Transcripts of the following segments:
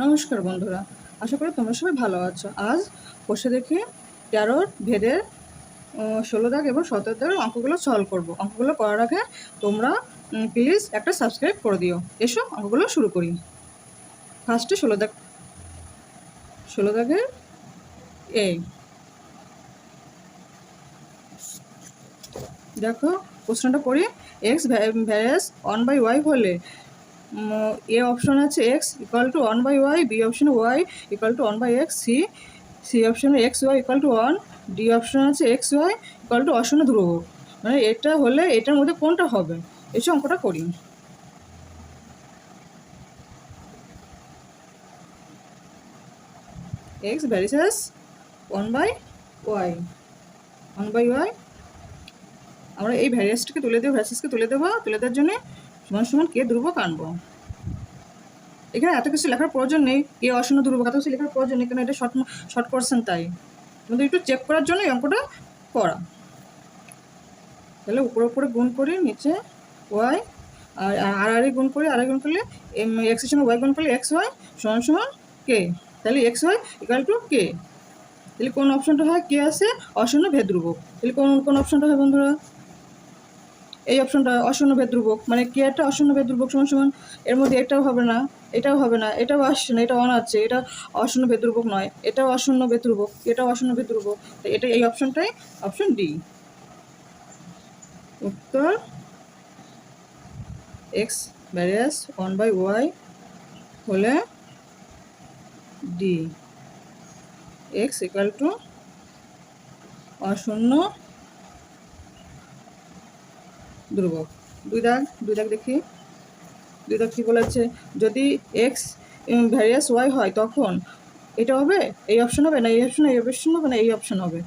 নমস্কার বন্ধুরা, আশা করি তোমরা সবাই ভালো আছো। আজ বসে দেখি 13 ভেদের 16 দাগ এবং 17 দাগের অঙ্কগুলো সলভ করব। অঙ্কগুলো করার আগে তোমরা প্লিজ একটা সাবস্ক্রাইব করে দিও। এসো অঙ্কগুলো শুরু করি। ফার্স্টে 16 দাগের এ দেখো, প্রশ্নটা করি। এক্স ভ্যারিয়াস 1/y হলে এ অপশন আছে x equal to 1/y, B অপশনে y equal to 1/x, C অপশনে x y equal to 1, D option আছে এক্স ওয়াই ইকুয়াল টু অশূন্য ধ্রুবক। মানে এটা হলে এটার মধ্যে কোনটা হবে? এসে অঙ্কটা করি। এক্স ভ্যারিয়াস 1/y, 1/y আমরা এই ভ্যারিয়াসটাকে তুলে দেবো, ভ্যারিয়াসকে তুলে দেওয়ার জন্য সমান সমান কে ধ্রুবক আনবো। এখানে এত কিছু লেখার প্রয়োজন নেই, কে অশূন্য ধ্রুবক এত কিছু লেখার প্রয়োজন নেই, কারণ এটা শর্ট কোশ্চেন, তাই আমাদের একটু চেক করার জন্য এই অঙ্কটা করা। তাহলে উপরে গুণ করি, নিচে ওয়াই আর গুণ করি, গুণ করলে এক্স এর সঙ্গে ওয়াই গুণ করলে এক্স ওয়াই সমান সমান কে। তাহলে এক্স ওয়াই ইকুয়াল টু কে। তাহলে কোন অপশনটা হয়? কে আছে অশূন্য ভেদ ধ্রুবক। তাহলে কোন অপশনটা হয় বন্ধুরা? এই অপশনটা অশূন্য ভেদ ধ্রুবক, মানে কে একটা অশূন্য ভেদ ধ্রুবক সমান সমান এর মধ্যে এটাও হবে না, এটাও হবে না, এটাও আসছে না, এটা অন আছে, এটা অশূন্য ভেদ ধ্রুবক নয়, এটাও অশূন্য ভেদ ধ্রুবক, এটাও অশূন্য ভেদ ধ্রুবক। এটা এই অপশনটাই অপশন ডি। উত্তর এক্স ভ্যারিয়াস 1/y হলে ডি, এক্স ইকুয়াল টু অশূন্য ধ্রুবক। দুই দাগ দেখি। দুই দাগ কি বলেছে? যদি এক্স ভ্যারিয়াস ওয়াই হয় তখন এটা হবে, এই অপশন হবে না, এই অপশন হবে না, এই অপশন হবে।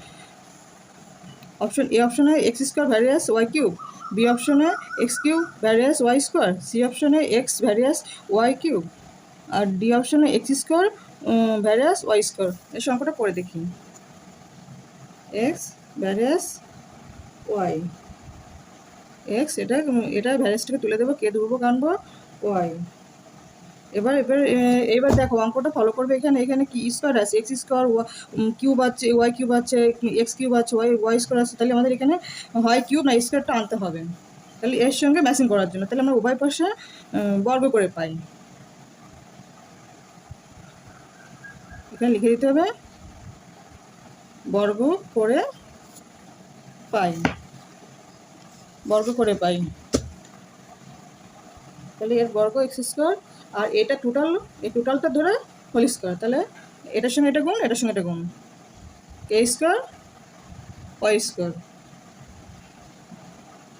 অপশন এ অপশনে x square varies y cube, B অপশনে x cube varies y square, C অপশনে এক্স ভ্যারিয়াস ওয়াই কিউব, আর ডি অপশনে x square varies y square. এই সংখ্যাটা পড়ে দেখি। এক্স ভ্যারিয়াস ওয়াই, এক্স এটা ভ্যারিয়াসটাকে তুলে দেবো, কে ধ্রুবক আনবো ওয়াই। এবার দেখো অঙ্কটা ফলো করবে। এখানে কি স্কোয়ার আছে, এক্স স্কোয়ার কিউব আছে, ওয়াই কিউব আছে, এক্স কিউব আছে, ওয়াই স্কোয়ার আছে। তাহলে আমাদের এখানে হয় কিউব না স্কোয়ারটা আনতে হবে। তাহলে এর সঙ্গে ম্যাচিং করার জন্য তাহলে আমরা উভয় পাশে বর্গ করে পাই। এখানে লিখে দিতে হবে বর্গ করে পাই, বর্গ করে পাই। তাহলে এর বর্গ এক্স স্কোয়ার, আর এটা টোটাল, এই টোটালটা ধরে হোল স্কোয়ার। তাহলে এটার সঙ্গে এটা গুণ, এটার সঙ্গে এটা গুণ, কে স্কোয়ার ওয়াই স্কোয়ার,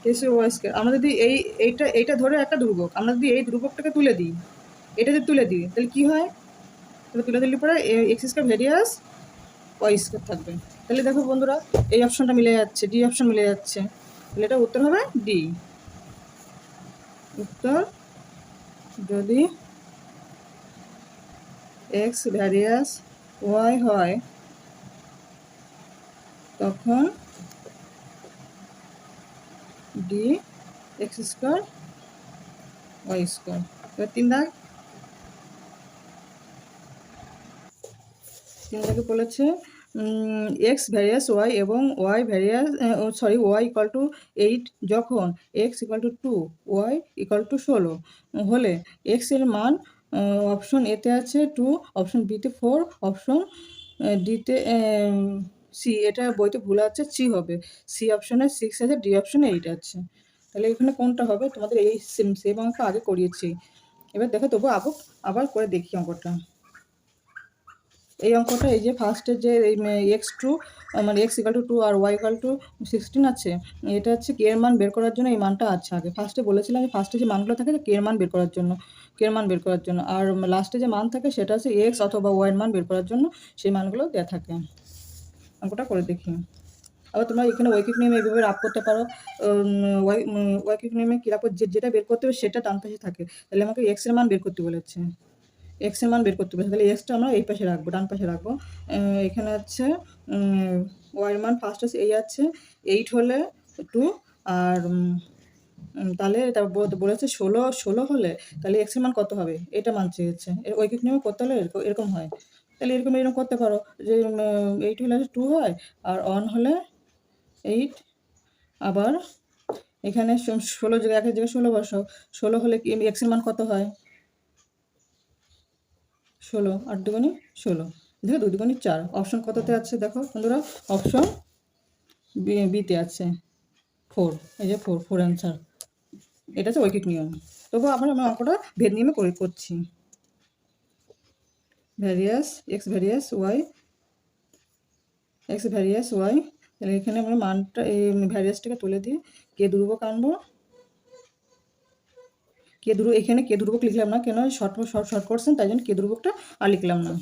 কে স্কোয়ার ওয়াই স্কোয়ার। আমরা যদি এইটা ধরে একটা ধ্রুবক, আমরা যদি এই ধ্রুবকটাকে তুলে দিই, এটা যদি তুলে দিই তাহলে কী হয়? তাহলে তুলে দিলে পরে x square varies y square থাকবে। তাহলে দেখো বন্ধুরা, এই অপশনটা মিলে যাচ্ছে, ডি অপশন মিলে যাচ্ছে। তাহলে এটা উত্তর হবে ডি। উত্তর যদি এক্স ভ্যারিয়াস ওয়াই হয় তখন D x square y square. এবার তিন দাগে বলেছে এক্স ভ্যারিয়াস ওয়াই এবং y varies y equal to 8 যখন x equal to 2, y equal to 16 হলে এক্স এর মান অপশন এতে আছে 2, অপশন বিতে 4, অপশন ডিতে সি, এটা বইতে ভুল আছে, সি হবে, সি অপশনে 6 আছে, ডি অপশনে 8 আছে। তাহলে এখানে কোনটা হবে? তোমাদের এই সেম অঙ্ক আগে করিয়েছি। এবার দেখো তবু আবার করে দেখি অঙ্কটা। এই অঙ্কটা এই যে ফার্স্টের যে এক্স টু মানে এক্স ইকাল টু 2 আর ওয়াই ইকাল টু 16 আছে, এটা হচ্ছে কে এর মান বের করার জন্য এই মানটা আছে। আগে ফার্স্টে বলেছিলাম যে ফার্স্টে যে মানগুলো থাকে কে এর মান বের করার জন্য, আর লাস্টে যে মান থাকে সেটা হচ্ছে এক্স অথবা ওয়াই এর মান বের করার জন্য, সেই মানগুলো দেওয়া থাকে। অঙ্কটা করে দেখি। আবার তোমরা এখানে ঐকিক নিয়মে এইভাবে রাফ করতে পারো। ঐকিক নিয়মে কী রাফ, যেটা বের করতে হবে সেটা ডান পাশে থাকে। তাহলে আমাকে এক্স এর মান বের করতে বলেছে, এক্স এর মান বের করতে বলেছে, তাহলে এক্সটা আমরা এই পাশে রাখবো, ডান পাশে রাখবো। এখানে আছে ওয়াই এর মান ফার্স্ট আছে এই আছে 8 হলে 2, আর তাহলে তারপর বলেছে 16 হলে তাহলে x এর মান কত হবে এটা মান চেয়েছে। ঐকিক নিয়মে করতে হলে এরকম হয়। তাহলে এরকম করতে পারো যে 8 হলে 2 হয় আর 1 হলে 8। আবার এখানে 16 জায়গায় একের জায়গায় 16 বসাও। 16 হলে কি x এর মান কত হয়? 16 8 দুগুণে 16, দেখো 2 দুগুণে 4। অপশন কততে আছে দেখো বন্ধুরা, অপশন বিতে আছে 4। এই যে 4 অ্যান্সার। এটা হচ্ছে ঐকিক নিয়ম। তবুও আমরা অঙ্কটা ভেদ নিয়মে করছি। ভ্যারিয়াস এক্স ভ্যারিয়াস ওয়াই, তাহলে এখানে আমরা মানটা এই ভ্যারিয়াসটাকে তুলে দিয়ে কে ধ্রুবক আনবো। এখানে কে ধ্রুবক লিখলাম না, কেন শর্ট করছেন তাই জন্য কে ধ্রুবকটা আর লিখলাম না।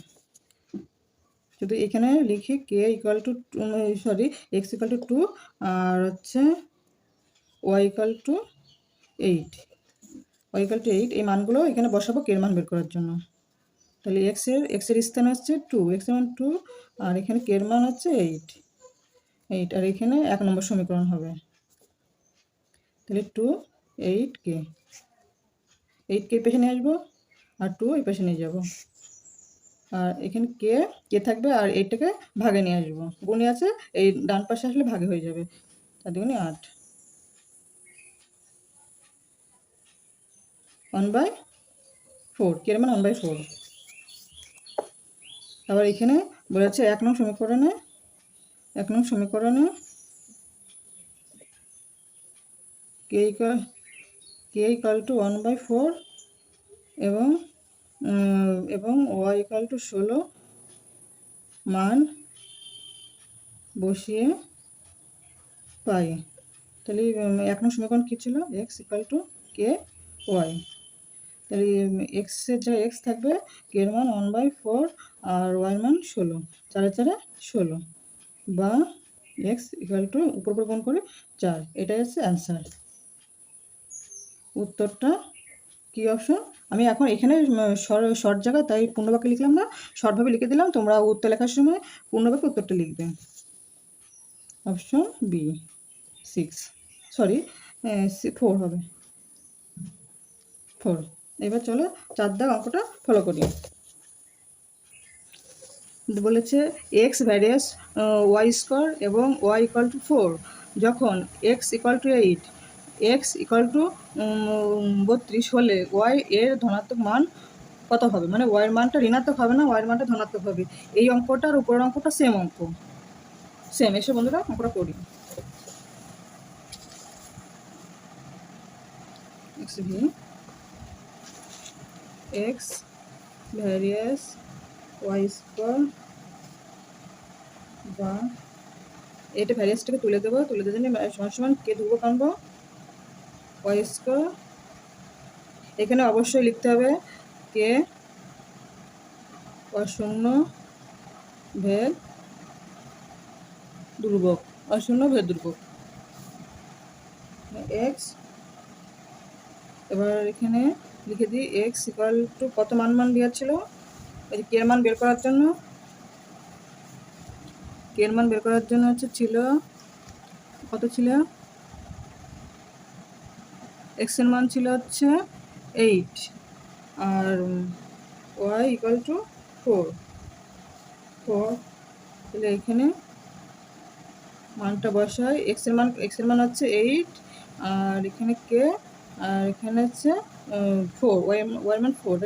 শুধু এখানে লিখি k equal to x equal to 2 আর হচ্ছে ওয়াই ইকুয়াল টু 8। এই মানগুলো এখানে বসাবো কে এর মান বের করার জন্য। তাহলে এক্স এর স্থান হচ্ছে 2, এক্স এর মান 2 আর এখানে কে এর মান হচ্ছে 8 আর এখানে 1 নম্বর সমীকরণ হবে। তাহলে 2 8 কে এই পাশে নিয়ে আসবো আর 2 এই পাশে নিয়ে যাবো আর এখানে কে থাকবে আর 8টাকে ভাগে নিয়ে আসবো। গুণে আছে এই ডান পাশে আসলে ভাগে হয়ে যাবে। 4 দুগুণে 8 1/4 কে এর মান 1/4। আবার এখানে বলেছে 1 নং সমীকরণে কে ইকুয়াল টু 1/4 এবং ওয়াই ইকুয়াল টু 16 মান বসিয়ে পাই। তাহলে 1 নং সমীকরণ কী ছিল? X equal to k y. তাহলে এক্সের যা এক্স থাকবে কে এর মান 1/4 আর ওয়াই মান 16, 4 4 16 বা এক্স ইকুয়াল টু উপর গুণ করে 4। এটাই হচ্ছে অ্যান্সার। উত্তরটা কি অপশন? আমি এখন এখানে শর্ট জায়গা তাই পূর্ণবাক্যে লিখলাম না, শর্টভাবে লিখে দিলাম। তোমরা উত্তর লেখার সময় পূর্ণবাক্যে উত্তরটা লিখবে। অপশন বি 4 হবে 4। এবার চলো 4 দাগ অঙ্কটা ফলো করি। বলেছে এক্স ভ্যারিয়াস ওয়াই স্কোয়ার এবং ওয়াই ইকুয়াল টু 4 যখন x equal to 8, x equal two 32 হলে ওয়াই এর ধনাত্মক মান কত হবে? মানে ওয়াইয়ের মানটা ঋণাত্মক হবে না, ওয়াইয়ের মানটা ধনাত্মক হবে। এই অঙ্কটা আর উপরের অঙ্কটা সেম অঙ্ক, সেম। এসে বন্ধুরা অঙ্কটা করি। এক্স ভ্যারিয়াস ওয়াই স্কোয়ার বা এটা ভ্যারিয়াসটাকে তুলে দেবো, তুলে দেওয়ার জন্য সমান কে ধ্রুবক আনবো ওয়াই স্কোয়ার। এখানে অবশ্যই লিখতে হবে কে অশূন্য ভেদ ধ্রুবক, এক্স। এবার এখানে লিখে দিই এক্স ইকুয়াল টু কত মান দেওয়া ছিল এই কে এর মান বের করার জন্য। কে এর মান বের করার জন্য ছিল কত ছিল? এক্স এর মান ছিল 8 আর ওয়াই ইকুয়াল টু 4। তাহলে এখানে মানটা বসাই। এক্স এর মান 8 আর এখানে কে আর এখানে 4, ওয়াই মান 4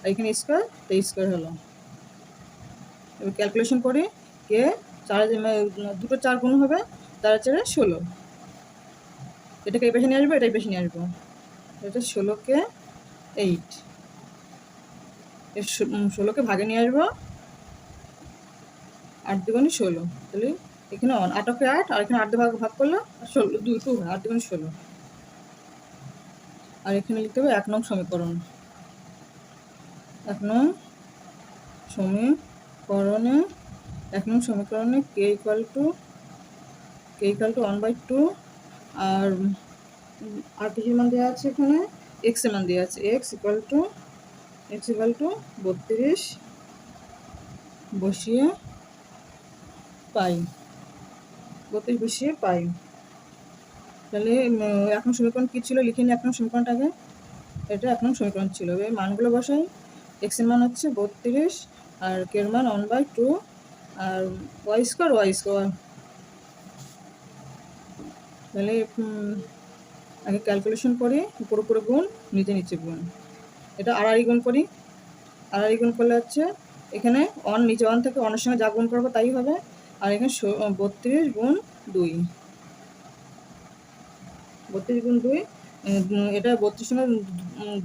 আর এখানে স্কোয়ার, তাই স্কোয়ার হলো। এবার ক্যালকুলেশন করি কে 4 দুটো 4 গুণ হবে, 4 4 16। এটাকে এই পাশে নিয়ে আসবো, এটা এই পাশে নিয়ে আসবো। এটা 16কে 8, 16কে ভাগে নিয়ে আসবো 8 দুগুণে 16। তাহলে এখানে 8কে 8 আর এখানে 8 দিয়ে ভাগ করলে 2 8 দুগুণে 16। আর এখানে লিখতে হবে 1 নং সমীকরণ। 1 নং সমীকরণে কে ইকুয়াল টু 1/2 আর কিছুর মান দেওয়া আছে, এখানে এক্স এর মান দেওয়া আছে। এক্স ইকুয়াল টু 32 বসিয়ে পাই। তাহলে এক নং সমীকরণ কী ছিল লিখে নিই। এক নং সমীকরণটাকে, এটা এক নং সমীকরণ ছিল। এবার মানগুলো বসাই। এক্সের মান হচ্ছে 32 আর কের মান 1/2 আর ওয়াই স্কোয়ার। তাহলে আগে ক্যালকুলেশন করি, উপরে উপরে গুণ, নিচে গুণ। এটা আড়াআড়ি গুণ করি। আড়াআড়ি গুণ করলে হচ্ছে এখানে অন, নিচে অন থেকে অনের সঙ্গে যা গুণ করবো তাই হবে। আর এখানে 32 গুণ 2, 32 গুণ 2, এটা 32 সঙ্গে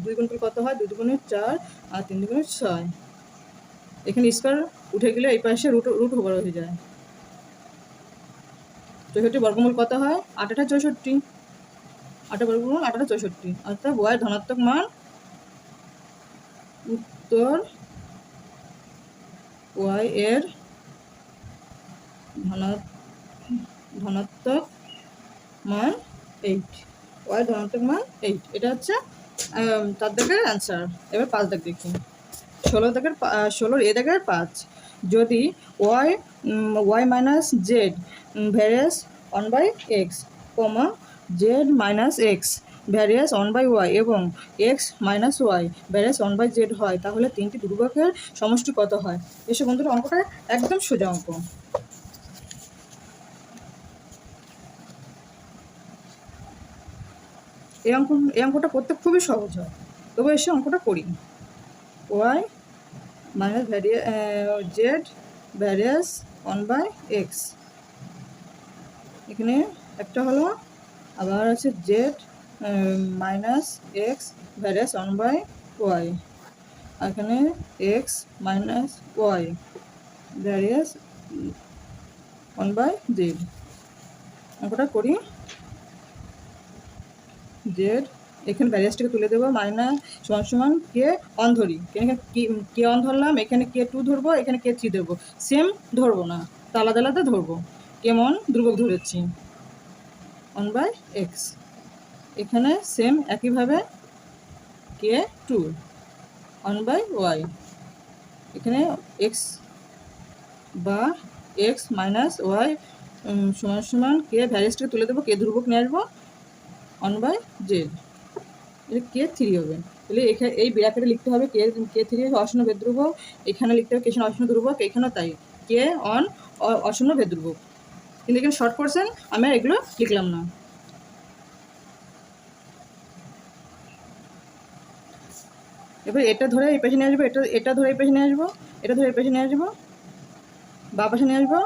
2 গুণ করলে কত হয়? 2 দুগুণে 4 আর 3 দুগুণে 6। এখানে স্কোয়ার উঠে গেলে এই পাশে রুট ওভার হয়ে যায়। 64 বর্গমূল কত হয়? 8 8 64। 8 বর্গমূল 8 8 64, অর্থাৎ ওয়াই ধনাত্মক মান, উত্তর ওয়াই এর ধনাত্মক মান 8। ওয়াই ধনাত্মক মান 8, এটা হচ্ছে 4 দাগের অ্যান্সার। এবার 5 দাগ দেখি। 16 এ দাগের 5। যদি y minus z varies 1/x, z minus x varies 1/y এবং x minus Y various 1/z হয়, তাহলে তিনটি ধ্রুবকের সমষ্টি কত হয়? এসব বন্ধুরা অঙ্কটা একদম সোজা অঙ্ক। এই অঙ্কটা করতে খুবই সহজ হয়, তবু এসে অঙ্কটা করি। Y minus z varies 1/x, এখানে একটা হলো, আবার আছে Z minus x varies 1/y, আর এখানে x minus Y various 1/z। অঙ্কটা করি। জেড, এখানে ভ্যারিয়াসটাকে তুলে দেবো, মাইনাস সমান কে অন ধরি, এখানে কে অন ধরলাম, এখানে কে 2 ধরবো, এখানে কে 3 ধরবো, সেম ধরবো না, তা আলাদা আলাদা ধরবো। কেমন ধ্রুবক ধরেছি 1/x, এখানে সেম একইভাবে কে 2 1/y, এখানে এক্স বা এক্স মাইনাস ওয়াই সমান কে ভ্যারিয়াসটাকে তুলে দেবো, কে ধ্রুবক নিয়ে আসবো 1/z, এটা কে 3 হবে। তাহলে এখানে এই ব্র্যাকেটে লিখতে হবে কে 3 অশূন্য ভেদ ধ্রুবক, এখানে লিখতে হবে কে অশূন্য ধ্রুবক, এখানেও তাই কে অন অশূন্য ভেদ ধ্রুবক। কিন্তু এখানে শর্ট কোশ্চেন, আমি আর এগুলো লিখলাম না। এবার এটা ধরে এই পাশে নিয়ে আসবো, এটা ধরে এই পাশে নিয়ে আসবো, এটা ধরে এই পাশে নিয়ে আসবো, বা পাশে নিয়ে আসবো,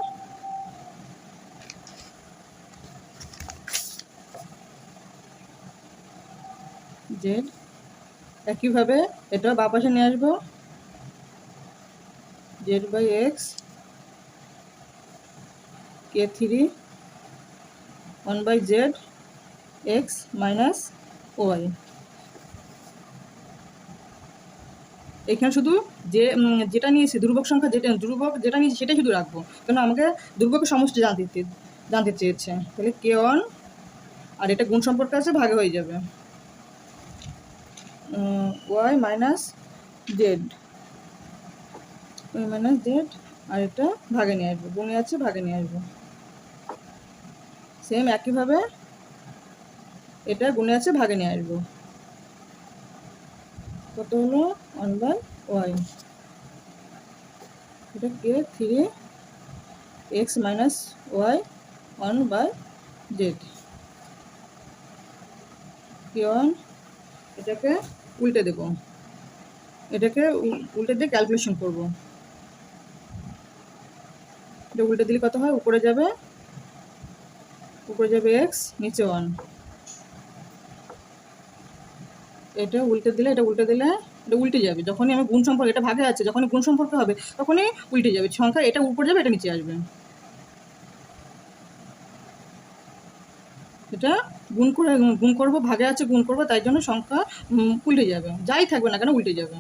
জেড। একইভাবে এটা বা পাশে নিয়ে আসবো, z/x কে 3 1/z এক্স মাইনাস ওয়াই। এখানে শুধু যেটা নিয়েছি ধ্রুবক সংখ্যা, যেটা নিয়েছি সেটাই শুধু রাখবো, কেন আমাকে ধ্রুবকের সমষ্টি জানতে চেয়েছে। তাহলে কে অন, আর এটা গুণ সম্পর্কে আছে, ভাগে হয়ে যাবে ওয়াই মাইনাস জেড, আর এটা ভাগে নিয়ে আসবো, গুণে আছে ভাগে নিয়ে আসবো। সেম একইভাবে এটা গুণে আছে ভাগে নিয়ে আসবো, কত হলো 1/y, এটা কে 3 এক্স মাইনাস ওয়াই 1/z, কে 1, এটাকে উল্টে দেবো, এটাকে উল্টে দিয়ে ক্যালকুলেশন করবো। এটা উল্টে দিলে কত হয়? উপরে যাবে এক্স, নিচে 1। এটা উল্টে দিলে এটা উল্টে যাবে, যখনই আমি গুণ সম্পর্ক, এটা ভাগে আছে, যখনই গুণ সম্পর্ক হবে তখনই উল্টে যাবে সংখ্যা, এটা উপরে যাবে এটা নিচে আসবে। এটা গুণ করবো, ভাগে আছে গুণ করবো, তাই জন্য সংখ্যা উল্টে যাবে, যাই থাকবে না কেন উল্টে যাবে।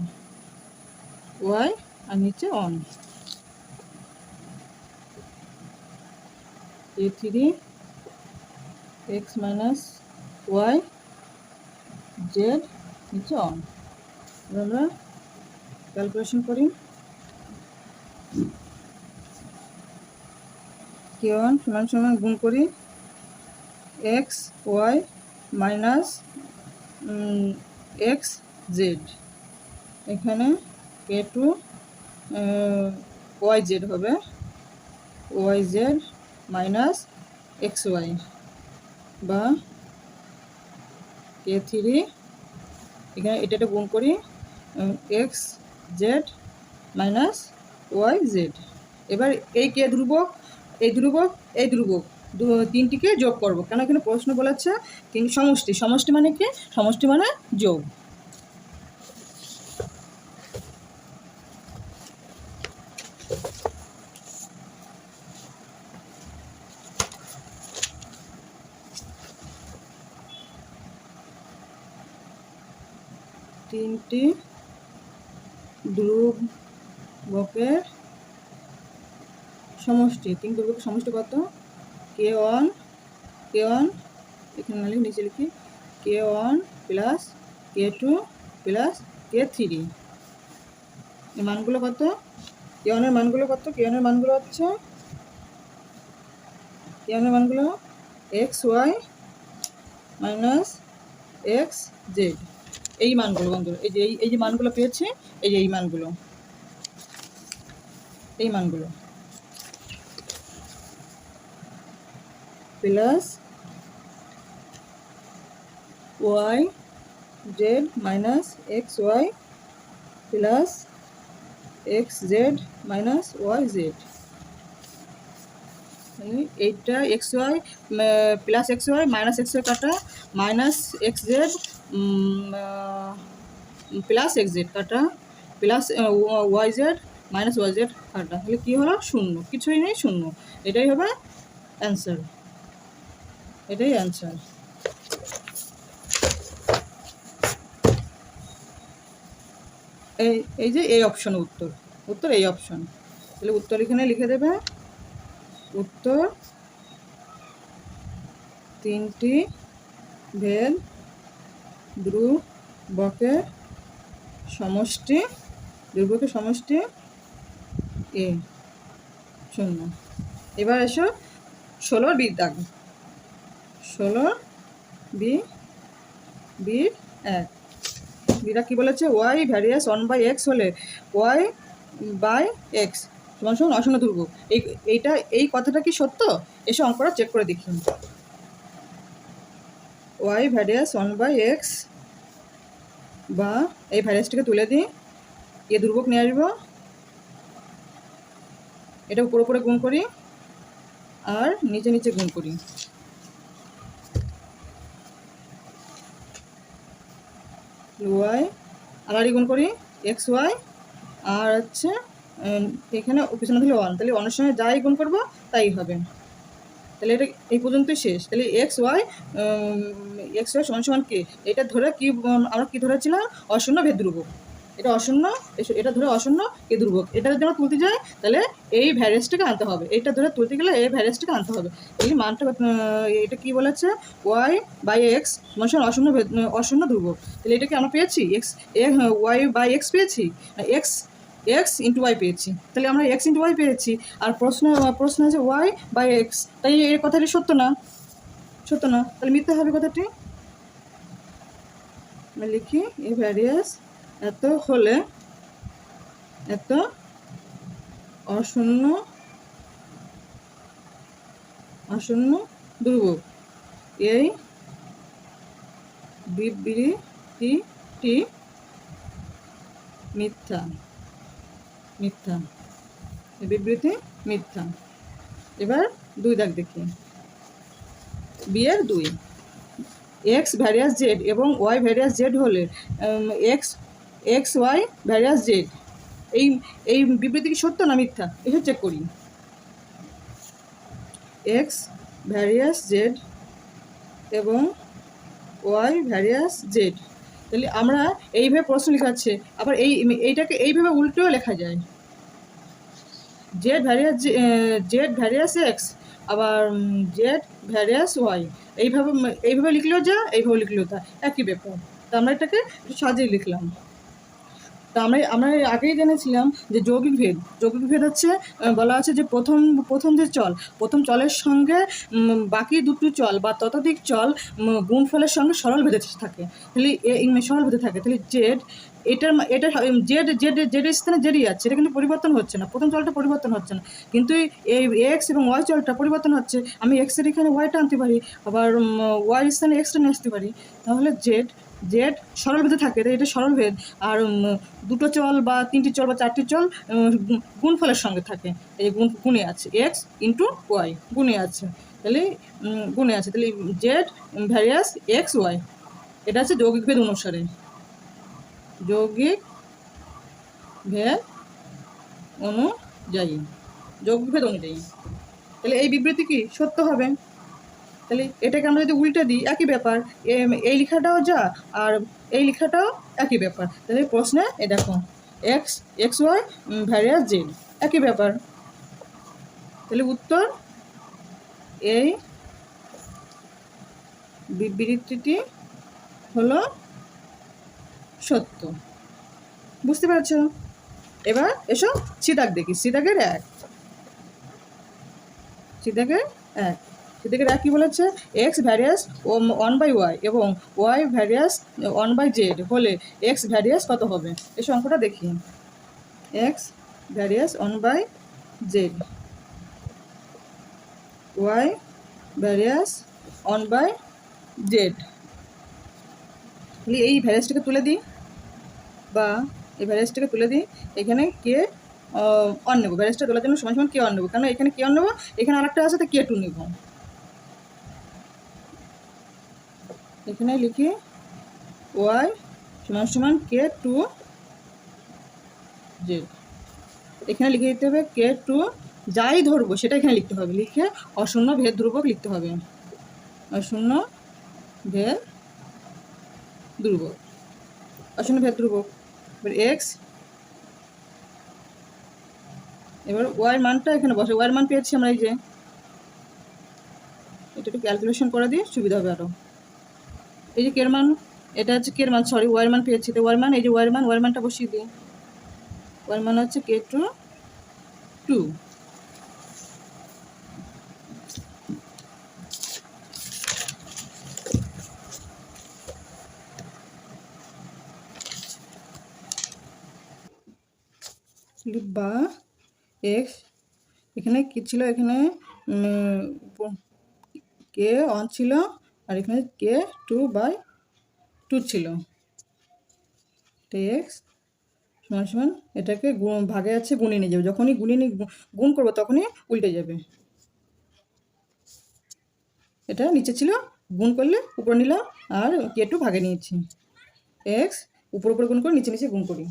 ওয়াই আর নিচে অন, এ 3 এক্স মাইনাস ওয়াই জেড নিচে অন। আমরা ক্যালকুলেশন করি, কে 1 সমান গুণ করি, x y minus x z, এখানে কে টু ওয়াই জেড হবে, y z minus x y, বা কে থ্রি, এখানে এটা গুণ করি x z minus y z. এবার এই কে ধ্রুবক, এই ধ্রুবক, এই ধ্রুবক তিনটিকে যোগ করব, কেন এখানে প্রশ্ন বলেছে সমষ্টি। সমষ্টি মানে কি? সমষ্টি মানে যোগ। তিনটি ধ্রুবকের সমষ্টি, তিন ধ্রুবকের সমষ্টি কত? কে ওয়ান, কে ওয়ান এখানে নাহলে নিচে লিখি, কে ওয়ান প্লাস কে টু প্লাস কে থ্রি। এই মানগুলো কত? কে ওয়ানের মানগুলো কত? কে ওয়ানের মানগুলো হচ্ছে, কে ওয়ানের মানগুলো x y minus x z, এই মানগুলো বন্ধুরা, এই যে মানগুলো পেয়েছি, এই মানগুলো, এই মানগুলো plus y z minus x y plus x z minus y z. এইটা x y plus x y minus x y কাটা, minus x z plus x z কাটা, plus y z minus y z কাটা, তাহলে কী হলো? শূন্য, কিছুই নেই, শূন্য। এটাই হবে অ্যান্সার, এটাই অ্যান্সার। এই যে এই অপশন উত্তর, উত্তর এই অপশন। তাহলে উত্তর এখানে লিখে দেবে, উত্তর তিনটি ভেদ ধ্রুবকের সমষ্টি, ধ্রুবকের সমষ্টি এ শূন্য। এবার এসো 16 বি দাগ, 16 বি, বি এক, বিটা কী বলেছে? ওয়াই ভ্যারিয়াস 1/x হলে ওয়াই বাই এক্স সমান সমান অশূন্য ধ্রুবক। এইটা, এই কথাটা কি সত্য? এসে অঙ্কটা চেক করে দেখি। ওয়াই ভ্যারিয়াস 1/x, বা এই ভ্যারিয়াসটাকে তুলে দিই, এ ধ্রুবক নিয়ে আসবো, এটা উপরে উপরে গুণ করি আর নিচে নিচে গুণ করি, ওয়াই আড়াআড়ি গুণ করি এক্স ওয়াই, আর হচ্ছে এখানে পিছনে দিলে 1, তাহলে 1-এর সঙ্গে যাই গুণ করবো তাই হবে। তাহলে এটা এই পর্যন্তই শেষ। তাহলে এক্স ওয়াই সমান সমান কে, এটা ধরে কি আমরা কী ধরেছিলাম? অশূন্য ভেদ ধ্রুবক। এটা অশূন্য, এটা ধরে অশূন্য কে ধ্রুবক। এটা যদি আমরা তুলতে যাই তাহলে এই ভ্যারিয়েসটাকে আনতে হবে, এইটা ধরে তুলতে গেলে এই ভ্যারিয়েসটাকে আনতে হবে। এই মানটা এটা কি বলেছে? ওয়াই বাই এক্স সমান সমান অশূন্য ধ্রুবক। তাহলে এটাকে আমরা পেয়েছি এক্স, ওয়াই বাই এক্স পেয়েছি, এক্স এক্স ইন্টু ওয়াই পেয়েছি, তাহলে আমরা এক্স ইন্টু ওয়াই পেয়েছি। আর প্রশ্ন আছে ওয়াই বাই এক্স, তাই এই কথাটি সত্য না, সত্য না, তাহলে মিথ্যা হবে কথাটি। আমরা লিখি এই ভ্যারিয়াস এত হলে এত অশূন্য, অশূন্য ধ্রুবক, এই বিবৃতিটি মিথ্যা, মিথ্যা, বিবৃতি মিথ্যা। এবার 2 দাগ দেখি, বিয়ের 2, এক্স ভ্যারিয়াস জেড এবং ওয়াই ভ্যারিয়াস জেড হলে এক্স ওয়াই ভ্যারিয়াস জেড, এই বিবৃতি কি সত্য না মিথ্যা? এসে চেক করি। এক্স ভ্যারিয়াস জেড এবং ওয়াই ভ্যারিয়াস জেড, তাহলে আমরা এইভাবে প্রশ্ন লেখাচ্ছে, আবার এইটাকে এইভাবে উল্টেও লেখা যায়, জেড ভ্যারিয়াস এক্স, আবার জেড ভ্যারিয়াস ওয়াই, এইভাবে লিখলেও যা, এইভাবে লিখলেও তা, একই ব্যাপার। তা আমরা এটাকে একটু সাজিয়ে লিখলাম। তা আমরা আমরা আগেই জেনেছিলাম যে যৌগিক ভেদ হচ্ছে বলা আছে যে প্রথম যে প্রথম চলের সঙ্গে বাকি দুটো চল বা ততোধিক চল গুণফলের সঙ্গে সরল ভেদে থাকে। তাহলে সরল ভেদে থাকে, তাহলে এটা জেড স্থানে জেডই আছে, এটা কিন্তু পরিবর্তন হচ্ছে না, প্রথম চলটা পরিবর্তন হচ্ছে না, কিন্তু এই এক্স এবং ওয়াই চলটা পরিবর্তন হচ্ছে। আমি এক্সের এখানে ওয়াইটা আনতে পারি, আবার ওয়াই স্থানে এক্সটা নিয়ে আসতে পারি। তাহলে জেড সরল ভেদে থাকে, তাই এটা সরল ভেদ। আর দুটো চল বা তিনটি চল বা চারটি চল গুণফলের সঙ্গে থাকে, এই গুণে আছে, এক্স ইন্টু ওয়াই গুণে আছে, তাহলে গুণে আছে, তাহলে জেড ভ্যারিয়াস এক্স ওয়াই। এটা হচ্ছে যৌগিক ভেদ অনুসারে, যৌগিক ভেদ অনুযায়ী, যৌগিক ভেদ অনুযায়ী। তাহলে এই বিবৃতি কি সত্য হবে? তাহলে এটাকে আমরা যদি উল্টে দিই একই ব্যাপার, এই লেখাটাও যা আর এই লেখাটাও একই ব্যাপার। তাহলে প্রশ্নে দেখো এক্স ওয়াই ভ্যারিয়াস জেড একই ব্যাপার, তাহলে উত্তর এই বিবৃতিটি হলো সত্য। বুঝতে পারছ? এবার এসো সিদাগ দেখি, সিদাগের এক কি বলেছে? এক্স ভ্যারিয়াস 1/y এবং ওয়াই ভ্যারিয়াস 1/z হলে এক্স ভ্যারিয়াস কত হবে? এসো অঙ্কটা দেখি। X various 1/z, Y various 1/z, তাহলে এই ভ্যারিয়াসটাকে তুলে দিই, এখানে কে অন নেবো, ভ্যারিয়াসটা তোলার জন্য সমান কে অন নেবো, কারণ এখানে কে অন নেবো, এখানে আরেকটা আছে তো কে টু নেব। এখানে লিখি ওয়াই সমান কে টু জেড, এখানে লিখে দিতে হবে কে টু, যাই ধরবো সেটা এখানে লিখতে হবে, লিখে অশূন্য ভেদ ধ্রুবক লিখতে হবে, অশূন্য ভেদ ধ্রুবক, এবার এক্স, এবার ওয়াইয়ের মানটা এখানে বসে, ওয়াইয়ের মান পেয়েছি আমরা, এই যে এটা একটু ক্যালকুলেশন করে দিই সুবিধা হবে আরও। এই যে কের মান, এটা হচ্ছে কের মান, সরি ওয়াইয়ের মান পেয়েছি, তো ওয়াইয়ের মান, এই যে ওয়াইয়ের মানটা বসিয়ে দিই, ওয়াইয়ের মান হচ্ছে কে টু 2, বা এক্স, এখানে কী ছিল, এখানে কে অন ছিল আর এখানে কে 2/2 ছিল, এক্স সমান এটাকে ভাগে আছে গুণে নিয়ে যাবে, যখনই গুণ করবো তখনই উল্টে যাবে, এটা নিচে ছিল গুণ করলে উপরে নিলাম আর কে টু ভাগে নিয়েছি, এক্স উপর গুণ করে নিচে গুণ করি,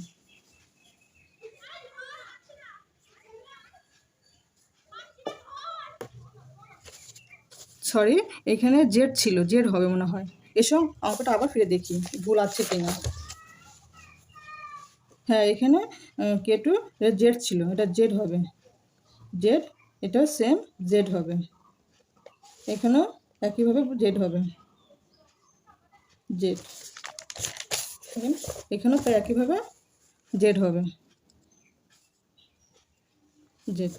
সরি এখানে জেড ছিল, জেড হবে মনে হয়। এসব অঙ্কটা আবার ফিরে দেখি ভুল আছে কিনা। হ্যাঁ এখানে কে টু জেড ছিল, এটা জেড হবে, জেড এটা সেম জেড হবে, এখানেও একইভাবে জেড হবে, জেড এখানেও তাই একইভাবে জেড হবে, জেড।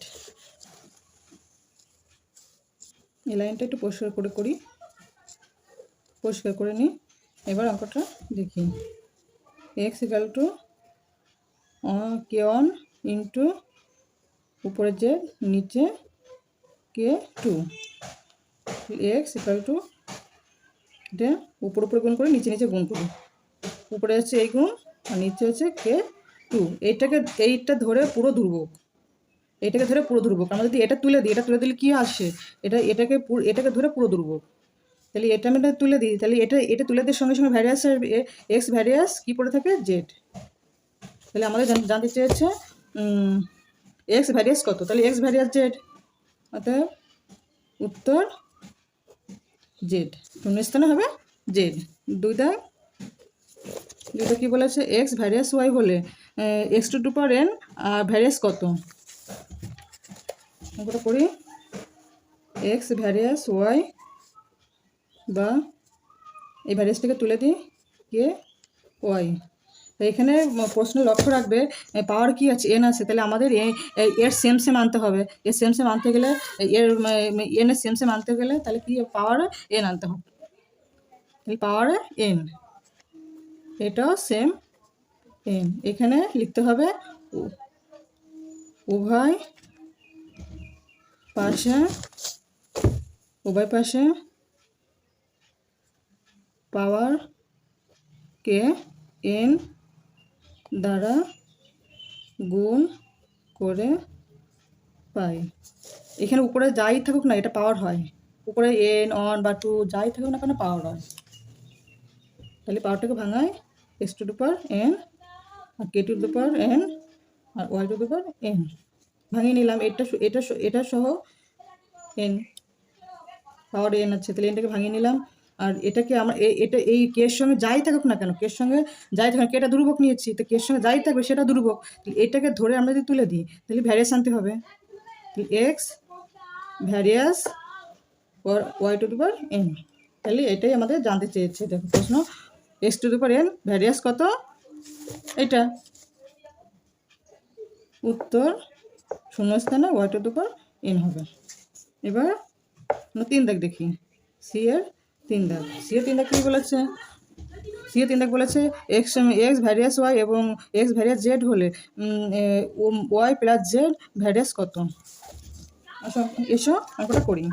এই লাইনটা একটু পরিষ্কার করে নিই। এবার অঙ্কটা দেখি, এক্স ইকাল টু কে ওয়ান ইন্টু উপরে জেড নিচে কে টু, এক্স ইকাল টু, এটা উপর গুণ করে নিচে গুণ করি, উপরে হচ্ছে এই গুণ আর নিচে হচ্ছে কে টু, এইটা ধরে পুরো ধ্রুবক, আমরা যদি এটা তুলে দিলে কি আসে, এটাকে ধরে পুরো ধ্রুবক, তাহলে এটা আমি তুলে দিই, তাহলে এটা তুলে দিয়ে সঙ্গে ভ্যারিয়াস এক্স ভ্যারিয়াস কী পড়ে থাকে জেড, তাহলে আমাদের জানতে চেয়েছে এক্স ভ্যারিয়াস কত, তাহলে এক্স ভ্যারিয়াস জেড, অর্থাৎ উত্তর জেড, শূন্যস্থানে হবে জেড। দুইটা কী বলেছে, এক্স ভ্যারিয়াস ওয়াই হলে এক্স টু পাওয়ার এন আর ভ্যারিয়াস কত, অঙ্কটা করি, এক্স ভ্যারিয়াস ওয়াই বা এই ভ্যারিয়াসটাকে তুলে দিই কে ওয়াই, তো এখানে প্রশ্নে লক্ষ্য রাখবে পাওয়ার কি আছে, এন আছে, তাহলে আমাদের এর সেম সেম আনতে হবে। এর সেম সেম আনতে গেলে এর এন এর সেম সেম আনতে গেলে তাহলে কি পাওয়ার এন আনতে হবে, তাহলে পাওয়ার এন, এটাও সেম এন। এখানে লিখতে হবে উভয় পাশে পাওয়ার কে এন দ্বারা গুণ করে পাই। এখানে উপরে যাই থাকুক না এটা পাওয়ার হয়, উপরে এন অন বা টু যাই থাকুক না কেন পাওয়ার হয়। তাহলে পাওয়ারটাকে ভাঙায় x to the power n আর k to the power n আর y to the power n. ভাঙিয়ে নিলাম, এটা সহ এন, পাওয়ার এন আছে, তাহলে এনটাকে ভাঙিয়ে নিলাম। আর এটাকে আমরা এটা এই কের সঙ্গে যাই থাকুক না কেন, কের সঙ্গে যাই থাকুক, কেটা ধ্রুবক নিয়েছি, তো কের সঙ্গে যাই থাকবে সেটা ধ্রুবক, এটাকে ধরে আমরা যদি তুলে দিই তাহলে ভ্যারিয়াস আনতে হবে। X varies for y to the power n, তাহলে এটাই আমাদের জানতে চেয়েছে। দেখো প্রশ্ন, x to the power n varies কত, এটা উত্তর শূন্যস্থানে y to the power n হবে। এবার 3 দাগ দেখি, সি এর 3 দাগ। সি এর 3 দাগ কী বলেছে, সি এর 3 দাগ বলেছে এক্স ভ্যারিয়াস ওয়াই এবং এক্স ভ্যারিয়াস জেড হলে ওয়াই প্লাস জেড ভ্যারিয়াস কত। আচ্ছা এসো অঙ্কটা করি।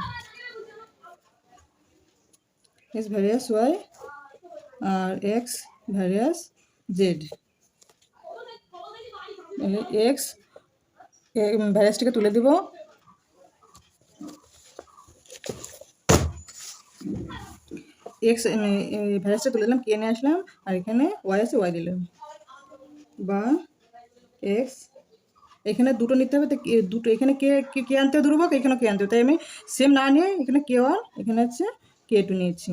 এক্স ভ্যারিয়াস ওয়াই আর এক্স ভ্যারিয়াস জেড, এক্স ভ্যারিয়াসটাকে তুলে দিব, এক্স ভ্যারিয়াসটা তুলে দিলাম, কে নিয়ে আসলাম, আর এখানে ওয়াই আছে ওয়াই দিলাম, বা এক্স এখানে দুটো নিতে হবে, তো দুটো এখানে কে আনতে হবে ধ্রুবক, এখানে কে আনতে হবে, তাই আমি সেম না নিয়ে এখানে কে ওয়ান এখানে হচ্ছে কে টু নিয়েছি।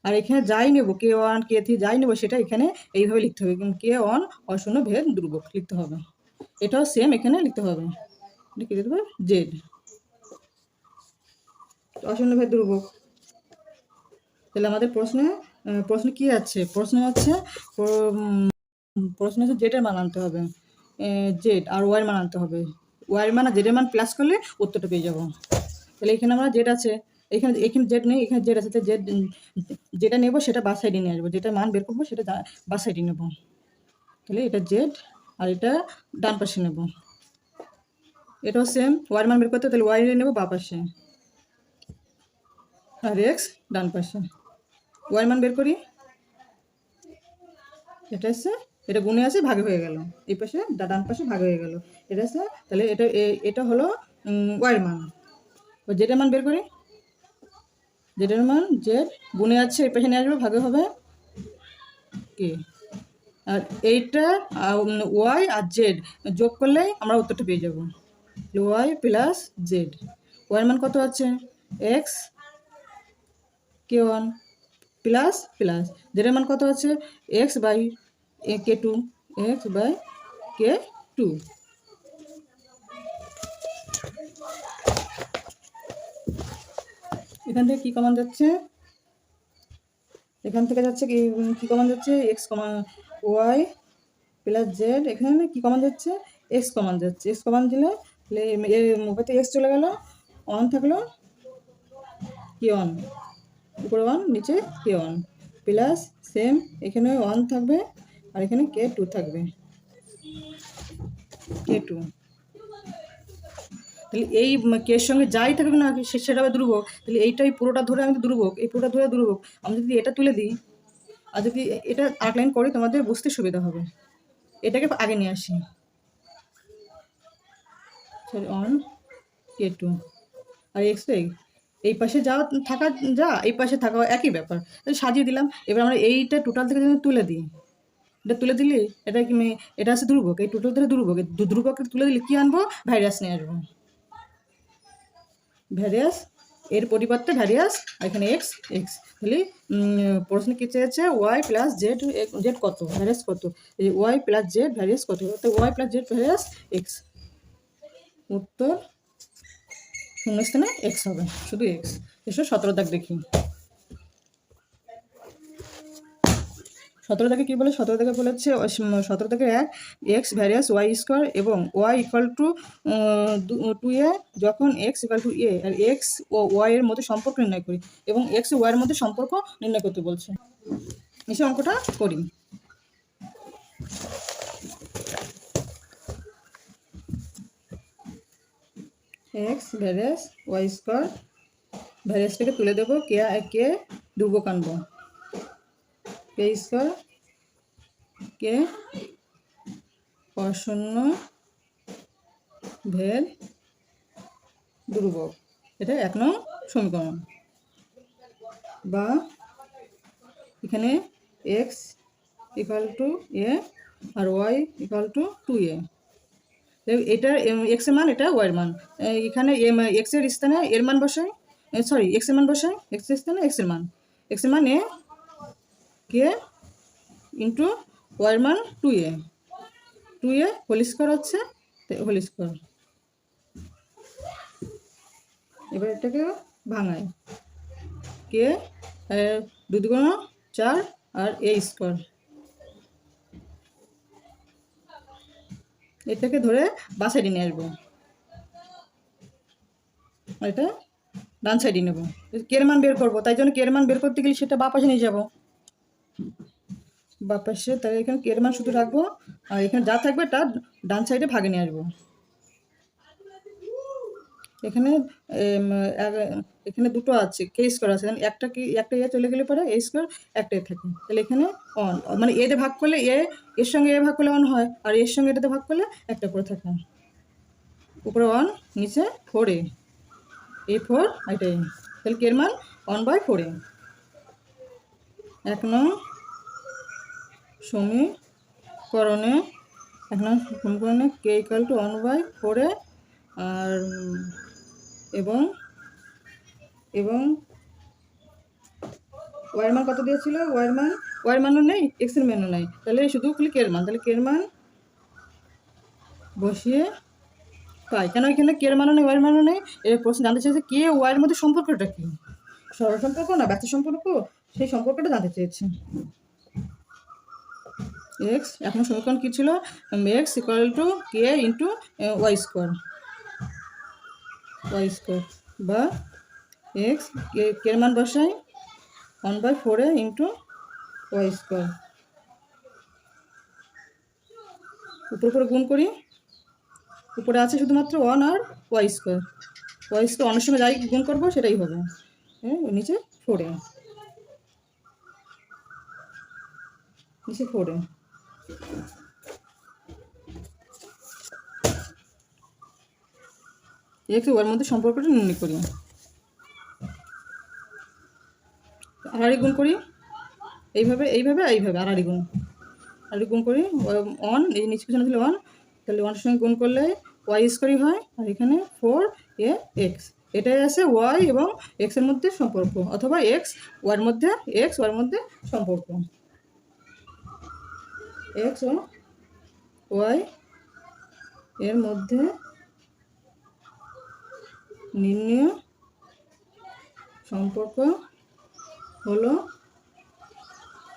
আর এখানে যাই নেব কে ওয়ান কে থ্রি যাই নেব সেটা এখানে এইভাবে লিখতে হবে, কে ওয়ান অশূন্য ভেদ ধ্রুবক লিখতে হবে, এটাও সেম এখানে লিখতে হবে, লিখে দিতে হবে জেড অশূন্য ভেদ ধ্রুবক। তাহলে আমাদের প্রশ্নে কি আছে, প্রশ্ন হচ্ছে জেডের মান আনতে হবে, জেড আর ওয়াইয়ের মান আনতে হবে, ওয়াইয়ের মান আর জেডের মান প্লাস করলে উত্তরটা পেয়ে যাবো। তাহলে এখানে আমরা জেড আছে, এখানে জেড নেই, এখানে জেড আছে, জেড যেটা নেবো সেটা বাস সাইডে নিয়ে আসবো, যেটা মান বের করবো সেটা বাস সাইডে নেবো, তাহলে এটা জেড আর এটা ডান পাশে নেব। এটাও সেম, ওয়াইয়ের মান বের করতে তাহলে ওয়াই নেবো বা পাশে আর এক্স ডান পাশে, ওয়াইয়ের মান বের করি, এটা হচ্ছে এটা গুণে আছে ভাগে হয়ে গেল, এই পাশে ডান পাশে ভাগে হয়ে গেল, এটা আছে, তাহলে এটা হলো ওয়াইয়ের মান। জেডের মান বের করি, জেডের মান জেড গুণে আছে এই পাশে নিয়ে আসবে ভাগে হবে কে, আর এইটা ওয়াই আর জেড যোগ করলেই আমরা উত্তরটা পেয়ে যাব, ওয়াই প্লাস জেড। ওয়াইয়ের মান কত আছে x k one plus plus জেডের মান কত আছে x by k two, x by k two. এখান থেকে কী কমান যাচ্ছে, এখান থেকে যাচ্ছে কি কমান যাচ্ছে এক্স কমান ওয়াই প্লাস জেড, এখানে কি কমান যাচ্ছে এক্স কমান যাচ্ছে, এক্স কমান দিলে উপরে এক্স চলে গেল, ওয়ান থাকলো কে ওয়ান, উপরে ওয়ান নিচে কে ওয়ান প্লাস সেম এখানে ওয়ান থাকবে আর এখানে কে টু থাকবে, কে টু। তাহলে এই কের সঙ্গে যাই থাকুক না সেটা হবে ধ্রুবক, তাহলে এইটাই পুরোটা ধরে আমি ধ্রুবক, এই পুরোটা ধরে ধ্রুবক, আমি যদি এটা তুলে দিই আর যদি এটা এক লাইন করি তোমাদের বুঝতে সুবিধা হবে, এটাকে আগে নিয়ে আসি, সরি অন কে টু আর এক্স এই পাশে এই পাশে থাকা একই ব্যাপার, সাজিয়ে দিলাম। এবার আমরা এইটা টোটাল থেকে যদি তুলে দিই, এটা তুলে দিলে এটা কি এটা আছে ধ্রুবক, এই টোটাল থেকে ধ্রুবক, ধ্রুবক তুলে দিলে কী আনবো ভাইরাস নিয়ে আসবো, ভ্যারিয়াস এর পরিবর্তে ভ্যারিয়াস আর এখানে এক্স এক্স, তাহলে প্রশ্ন কী চেয়েছে ওয়াই প্লাস জেড জেড কত ভ্যারিয়াস কত, এই ওয়াই প্লাস জেড ভ্যারিয়াস কত, তো y plus z varies x, উত্তর শূন্যস্থানে এক্স হবে, শুধু এক্স। এসব 17 দাগ দেখি, 17 থেকে কী বলে, 17 থেকে বলেছে 17 থেকে 1 এক্স ভ্যারিয়াস ওয়াই স্কোয়ার এবং ওয়াই ইকুয়াল টু 2a যখন এক্স ইকুয়াল টু এ আর এক্স ও ওয়াই এর মধ্যে সম্পর্ক নির্ণয় করি এবং এক্স ও ওয়াইয়ের মধ্যে সম্পর্ক নির্ণয় করতে বলছে। এসে অঙ্কটা করি। এক্স ভ্যারিয়াস ওয়াই স্কোয়ার, ভ্যারিয়াসটাকে তুলে দেবো, কে ধ্রুবক আনবো, কে স্কোয়ার কে অশূন্য ভেদ ধ্রুবক, এটা 1 নং সমীকরণ। বা এখানে এক্স ইকুয়াল টু এ আর ওয়াই ইকুয়াল টু 2a, এটা এক্স এর মান, এটা ওয়াই এর মান। এখানে এক্স এর স্থানে এর মান বসাই, সরি এক্স এর মান বসাই, এক্স এর স্থানে এক্স এর মান এ কে ইন্টু ওয়াই এর মান 2a হোল স্কোয়ার হচ্ছে হোল স্কোয়ার। এবার এটাকে ভাঙাই, কে 2 দুগুণ 4 আর এ স্কোয়ার, এটাকে ধরে বাঁ সাইডে নিয়ে আসবো, এটা ডান সাইডে নেবো। কে এর মান বের করবো, তাই জন্য কে এর মান বের করতে গেলে সেটা বাঁ পাশে নিয়ে যাবো, বাঁ পাশে। তাই এখানে কে এর মান শুধু রাখবো আর এখানে যা থাকবে তার ডান সাইডে ভাগে নিয়ে আসবো। এখানে এখানে দুটো আছে, কে স্কোয়ার আছে, একটা এ চলে গেলে পরে এ স্কোয়ার একটাই থাকে, তাহলে এখানে অন, মানে এ তে ভাগ করলে এর সঙ্গে এ ভাগ করলে অন হয় আর এর সঙ্গে এটাতে ভাগ করলে একটা করে থাকে, উপরে 1 নিচে 4a, এই 4 এটাই, তাহলে কে এর মান 1/4a। 1 নং সমীকরণে কে ইকুয়াল টু 1/4a আর এবং ওয়াই এর মান কত দিয়েছিল, ওয়াই এর মানও নেই, এক্স এর মানও নেই, তাহলে শুধু খালি কে এর মান, তাহলে কে এর মান বসিয়ে পাই। কেন এখানে কে এর মানও নেই, ওয়াই এর মানও নেই, এর প্রশ্ন জানতে চেয়েছে কে ওয়াই এর মধ্যে সম্পর্কটা কী, সরল সম্পর্ক না ব্যস্ত সম্পর্ক, সেই সম্পর্কটা জানতে চেয়েছে। এক্স, এখন সমীকরণ কী ছিল, x equal to k into y square বা এক্স কে এর মান বসাই 1/4a ইন্টু ওয়াই স্কোয়ার, উপরে গুণ করি, উপরে আছে শুধুমাত্র 1 আর ওয়াই স্কোয়ার, অনেক সঙ্গে যাই গুণ করবো সেটাই হবে, নিচে 4a, নিচে 4a। এক্স ওয়ার মধ্যে সম্পর্কটা নির্ণয় করি, আড়াআড়ি গুণ করি, এইভাবে আড়াআড়ি গুণ করি, 1 এই নিচে পিছনে দিলে 1, তাহলে 1 সঙ্গে গুণ করলে ওয়াই স্কোয়ারই হয় আর এখানে 4a এক্স, এটাই আছে ওয়াই এবং এক্স এর মধ্যে সম্পর্ক, অথবা এক্স ওয়ার মধ্যে সম্পর্ক, এক্স ও ওয়াই এর মধ্যে নির্ণয় সম্পর্ক হলো,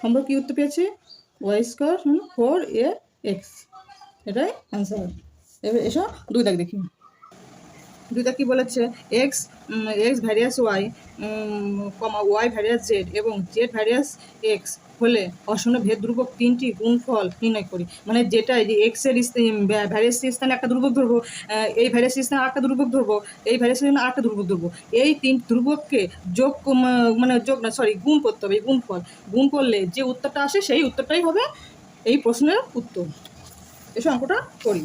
সম্পর্ক কী উত্তর পেয়েছি, ওয়াই স্কোয়ার 4a এক্স, এটাই অ্যান্সার। এবার এসো 2 দাগ দেখি, 2 দাগ কী বলেছে, x varies y y varies z এবং জেড ভ্যারিয়াস এক্স হলে অশূন্য ভেদ ধ্রুবক 3টি গুণফল নির্ণয় করি। মানে যেটা যে এক্স এর ভ্যারিয়াস স্থানে একটা ধ্রুবক ধরবো, এই ভ্যারিয়াস স্থানে আরেকটা ধ্রুবক ধরবো, এই ভ্যারিয়াস স্থানে আরেকটা ধ্রুবক ধরবো, এই 3 ধ্রুবককে গুণ করতে হবে, এই গুণ করলে যে উত্তরটা আসে সেই উত্তরটাই হবে এই প্রশ্নের উত্তর। এসব অঙ্কটা করি।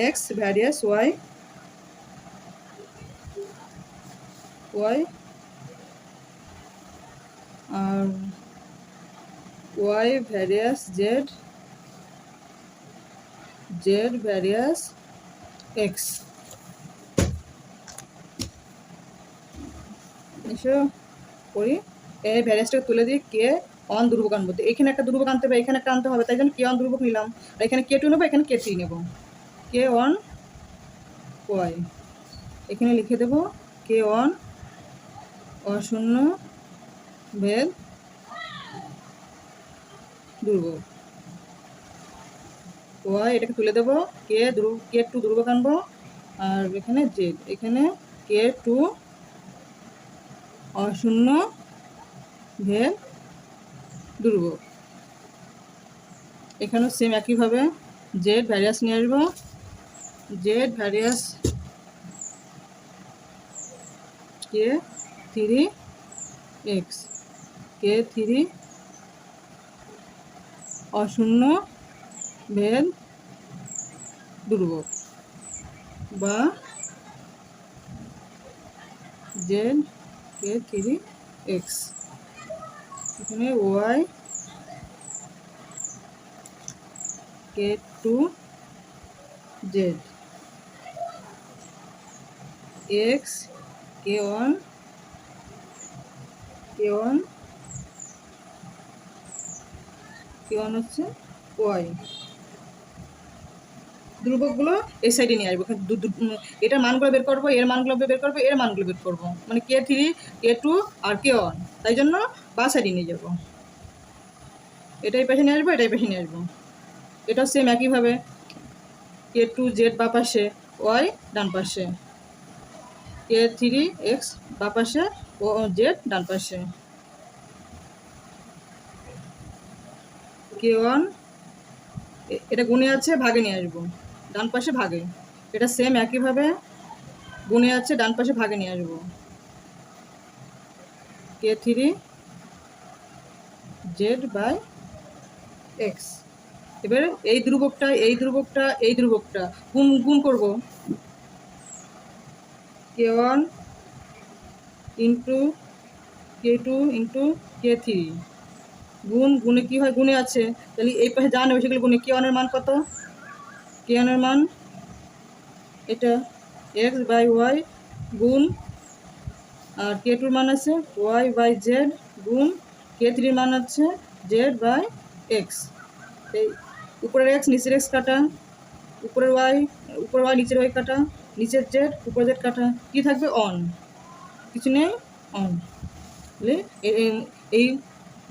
এক্স ভ্যারিয়াস ওয়াই আর y varies z varies x, এসব করি। এই ভ্যারিয়াসটাকে তুলে দিই, কে অন ধ্রুবক আনবো, এখানে একটা ধ্রুবক আনতে হবে, এখানে একটা আনতে হবে, তাই জন্য কে অন ধ্রুবক নিলাম, আর এখানে কে টু নেবো, এখানে কে থ্রি নেবো, কে অন ওয়াই, এখানে লিখে দেবো কে অন অশূন্য ভেদ ধ্রুবক। ওয়াই এটাকে তুলে দেবো, কে টু ধ্রুবক আনবো, আর এখানে জেড, এখানে কে টু অশূন্য ভেদ ধ্রুবক। এখানেও সেম একইভাবে জেড ভ্যারিয়াস নিয়ে আসবো, Z various K three x, K three অশূন্য ভেদ ধ্রুবক, বা জেড কে থ্রি এক্স। এখানে ওয়াই কে two Z, X k one হচ্ছে ওয়াই। ধ্রুবকগুলো এই সাইডে নিয়ে আসবো, এটার মানগুলো বের করবো, এর মানগুলো বের করবো, এর মানগুলো বের করবো, মানে কে থ্রি কে টু আর কে ওয়ান, তাই জন্য বা সাইডে নিয়ে যাবো। এটাই পাশে নিয়ে আসবো, এটাই পাশে নিয়ে আসবো। এটাও সেম একইভাবে কে টু জেড বা পাশে, ওয়াই ডান পাশে, কে থ্রি এক্স বা পাশে, ও জেড ডান পাশে, কে ওয়ান এটা গুণে আছে, ভাগে নিয়ে আসবো, ডান পাশে ভাগে। এটা সেম একইভাবে গুণে আছে, ডান পাশে ভাগে নিয়ে আসবো, K three Z by x. এবার এই ধ্রুবকটা গুণ গুণ করবো, কে one into k two into K three, গুণে কী হয়, গুণে আছে, তাহলে এই পাশে যা নেবে সেগুলো গুণে। কে ওয়ানের মান কত, কে ওয়ানের মান এটা এক্স বাই ওয়াই গুণ, আর কে টুর মান আছে ওয়াই বাই জেড গুণ, কে থ্রির মান আছে জেড বাই এক্স। এই উপরের এক্স নিচের এক্স কাটা, উপরের ওয়াই নিচের ওয়াই কাটা, নিচের জেড উপরের জেড কাটা, কী থাকবে অন, কিছু নেই অন। তাহলে এই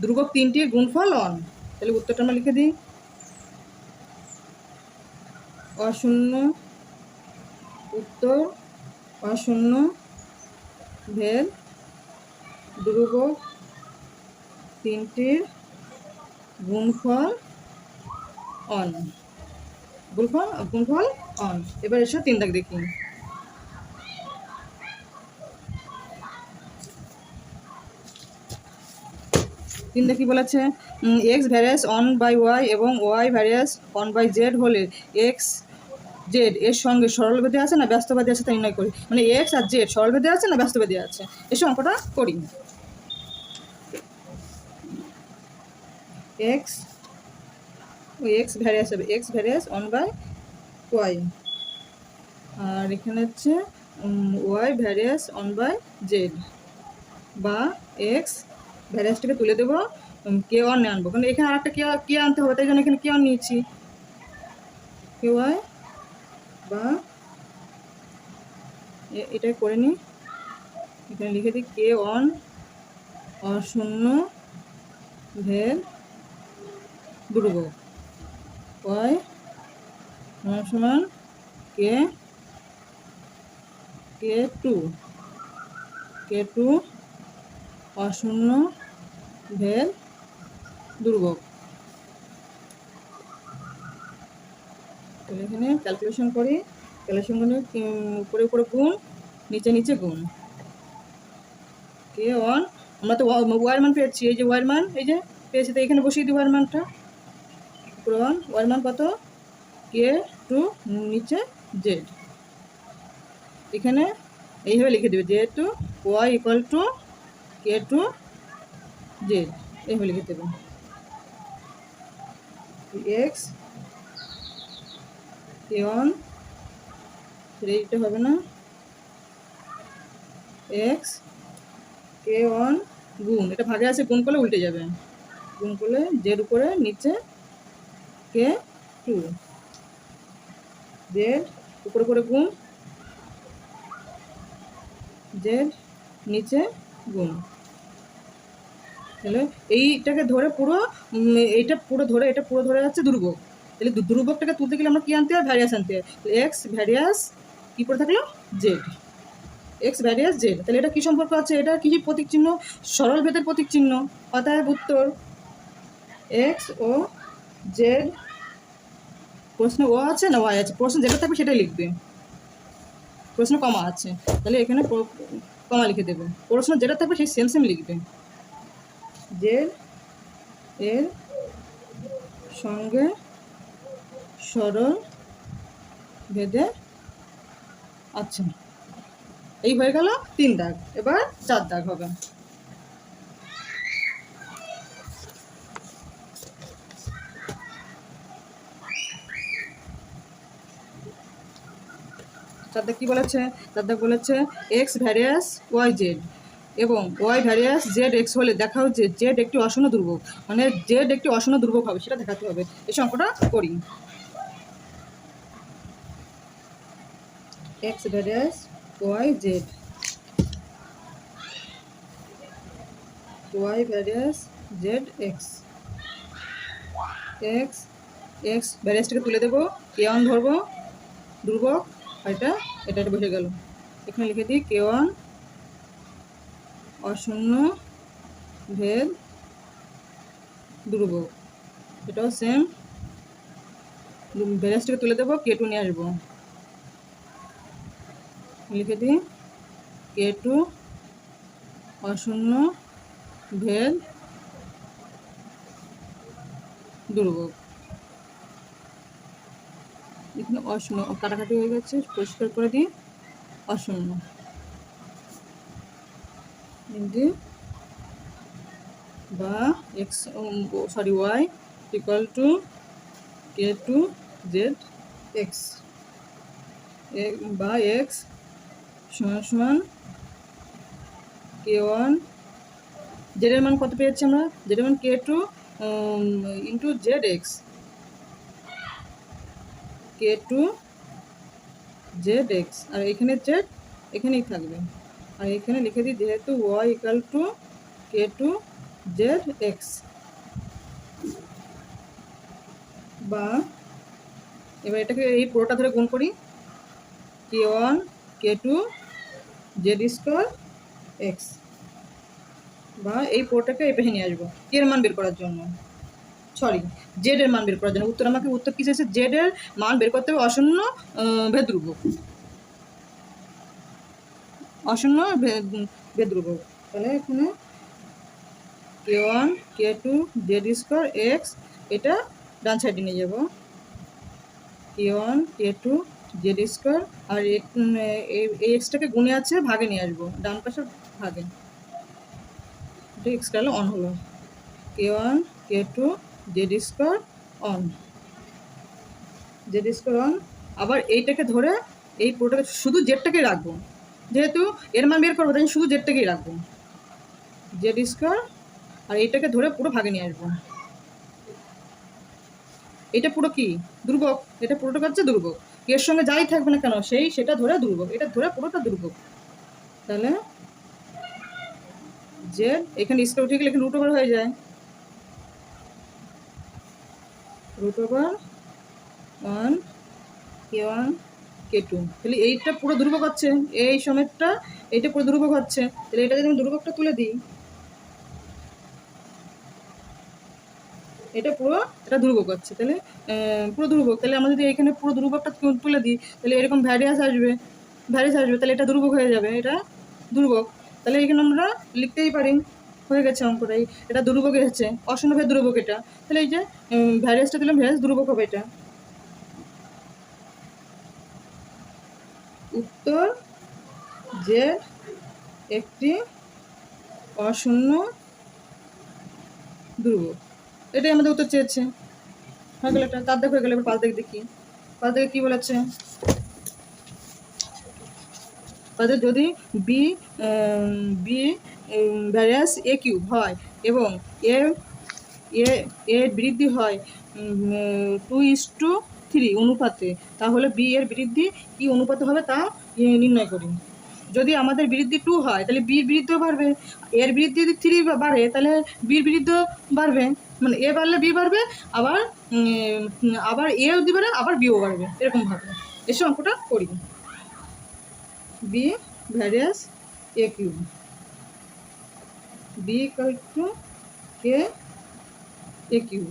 ধ্রুবক তিনটির গুণফল অন। তাহলে উত্তরটা আমরা লিখে দিই, অশূন্য, উত্তর অশূন্য ভেদ ধ্রুবক তিনটির গুণফল অন, গুণফল অন। এবার এসে 3 দাগ দেখি, কি বলেছে, x varies one by y এবং y varies one by z হলে এক্স জেড এর সঙ্গে সরলভেদে আছে না ব্যস্তবাদী আছে তা নির্ণয় করি। মানে এক্স আর জেড সরলভেদে আছে না ব্যস্তবাদী আছে, এসে অঙ্কটা করি। এক্স ভ্যারিয়াস হবে, x varies one by y, আর এখানে হচ্ছে y varies one by z, বা এক্স ভ্যারিয়াসটাকে তুলে দেবো, কে ওয়ান আনবো, কারণ এখানে আর একটা কে আনতে হবে, তাই জন্য এখানে কে ওয়ান নিয়েছি, কে ওয়াই, বা এটাই করে নিই, এখানে লিখে দিই কে ওয়ান অশূন্য ভেদ ধ্রুবক, ওয়াই সমান কে টু অশূন্য ভেদ ধ্রুবক। এখানে ক্যালকুলেশন করি, ক্যালকুলেশন করে উপরে উপরে গুণ, নিচে গুণ, কে ওয়ান আমরা তো ওয়ার মান পেয়েছি, এই যে ওয়ার মান এই যে পেয়েছি, তো এখানে বসিয়ে দিই ওয়ার মানটা, উপরে ওয়ার মান কত, কে টু নিচে জেড, এখানে এইভাবে লিখে দেবে, যেহেতু Y equal to K two z, এইভাবে লিখে দেবে, এক্স কে ওয়ান, এইটা হবে না, এক্স কে ওয়ান গুণ, এটা ভাগে আছে, গুণ করলে উল্টে যাবে, গুণ করলে জেড উপরে নিচে কে টু জেড উপরে করে গুণ, জেড নিচে গুণ, তাহলে এইটাকে ধরে পুরো এইটা পুরো ধরে এটা পুরো ধরে যাচ্ছে ধ্রুবক। তাহলে ধ্রুবকটাকে তুলতে গেলে আমরা কী আনতে হয়? ভ্যারিয়াস আনতে হয়। এক্স ভ্যারিয়াস কী করে থাকলো? জেড। X various Z. তাহলে এটা কী সম্পর্ক আছে? এটা কি প্রতীক চিহ্ন? সরল ভেদের প্রতীক চিহ্ন। অতএব উত্তর এক্স ও জেড। প্রশ্ন ও আছে না ওয়াই আছে? প্রশ্ন যেটা থাকবে সেটাই লিখবে। প্রশ্ন কমা আছে, তাহলে এখানে কমা লিখে দেবে। প্রশ্ন যেটা থাকবে সেই সেম সেম লিখবে। জেড এর সঙ্গে সরল ভেদে আচ্ছা, এই হয়ে গেল 3 দাগ। এবার 4 দাগ হবে। চার দাগ কী বলেছে? 4 দাগ বলেছে এক্স ভ্যারিয়াস ওয়াই জেড এবং ওয়াই ভ্যারিয়াস জেড এক্স হলে দেখা হচ্ছে জেড একটি অশূন্য ধ্রুবক, মানে জেড একটি অশূন্য ধ্রুবক হবে, সেটা দেখাতে হবে। এই অঙ্কটা করি। X varies y z, y varies z x. X x ভ্যারিয়াসটাকে তুলে দেবো, কে ওয়ান ধরবো ধ্রুবক, আর এটা এটা বসে গেল। এখানে লিখে দিই কে ওয়ান অশূন্য ভেদ ধ্রুবক। এটাও সেম, ভ্যারিয়াসটাকে তুলে দেবো, কে টু নিয়ে আসবো। লিখে দিই কে টু অশূন্য ভেদ ধ্রুবক। এখানে অশূন্য কাটাকাটি হয়ে গেছে, পরিষ্কার করে দিই। অশূন্য বা x sorry y equal to K two Z x, বা এক্স সমান সমান কে ওয়ান। জেডের মান কত পেয়েছি আমরা? জেডের মান K two into Z X, K two Z X, আর এখানে জেড এখানেই থাকবে। আর এখানে লিখে দিই যেহেতু Y equal to K two Z x, বা এবার এটাকে এই পুরোটা ধরে গুণ করি, কে ওয়ান কে টু জেড স্কোয়ার এক্স, বা এই পুরোটাকে এই পেহে নিয়ে আসবো কে এর মান বের করার জন্য, সরি জেড এর মান বের করার জন্য। উত্তর কী চাইছে? জেড এর মান বের করতে হবে অশূন্য ভেদ ধ্রুবক, অশূন্য ভেদ ধ্রুবক। তাহলে এখানে কে ওয়ান কে টু জেড স্কোয়ার এক্স, এটা ডান সাইডে নিয়ে যাব, কে ওয়ান কে টু জেড স্কোয়ার, আর এই এক্সটাকে গুণে আছে ভাগে নিয়ে আসবো, ডান পাশে ভাগে, এটা এক্স গেল অন হলো, কে ওয়ান কে টু জেড স্কোয়ার অন, জেড স্কোয়ার অন। আবার এইটাকে ধরে এই পুরোটাকে শুধু জেডটাকে রাখবো, যেহেতু এর মান বের করবো তাই শুধু জেডটাকেই রাখবো, জেড স্কোয়ার, আর এইটাকে ধরে পুরো ভাগে নিয়ে আসবো। এটা পুরো কি? ধ্রুবক। এটা পুরোটা হচ্ছে ধ্রুবক, এর সঙ্গে যাই থাকবে না কেন সেটা ধরে ধ্রুবক, এটা ধরে পুরোটা ধ্রুবক। তাহলে জেড এখানে স্কোয়ার উঠে গেলে এখানে রুট ওভার হয়ে যায়, রুট ওভার ওয়ান কে ওয়ান কে টু। তাহলে এইটা পুরো ধ্রুবক হচ্ছে, এই সমেতটা এইটা পুরো ধ্রুবক হচ্ছে। তাহলে এটা যদি আমি ধ্রুবকটা তুলে দিই, এটা পুরো এটা ধ্রুবক হচ্ছে, তাহলে পুরো ধ্রুবক। তাহলে আমরা যদি এখানে পুরো ধ্রুবকটা তুলে দিই তাহলে এরকম ভ্যারিয়াস আসবে, তাহলে এটা ধ্রুবক হয়ে যাবে, এটা ধ্রুবক। তাহলে এখানে আমরা লিখতেই পারি, হয়ে গেছে অঙ্কটাই, এটা ধ্রুবক হচ্ছে, অশূন্য ভেদ ধ্রুবক এটা। তাহলে এই যে ভ্যারিয়াসটা দিলাম, ভ্যারিয়াস ধ্রুবক হবে এটা। উত্তর যে একটি অশূন্য ধ্রুবক, এটাই আমাদের উত্তর চেয়েছে। হয়ে গেল এটা, তার দেখো হয়ে গেল। এবার 5 দেখে দেখি, 5 দেখে কী বলেছে? তাদের যদি B B varies a cube হয় এবং এ এর বৃদ্ধি হয় 2:3 অনুপাতে, তাহলে বি এর বৃদ্ধি কি অনুপাতে হবে তা নির্ণয় করি। যদি আমাদের বৃদ্ধি 2 হয় তাহলে বির বৃদ্ধিও বাড়বে, এর বৃদ্ধি যদি 3 বাড়ে তাহলে বির বৃদ্ধিও বাড়বে, মানে এ বাড়লে বি বাড়বে, আবার আবার এ যদি বাড়ে আবার বিও বাড়বে, এরকমভাবে এসে অঙ্কটা করি। B varies a cube, b equal to k a cube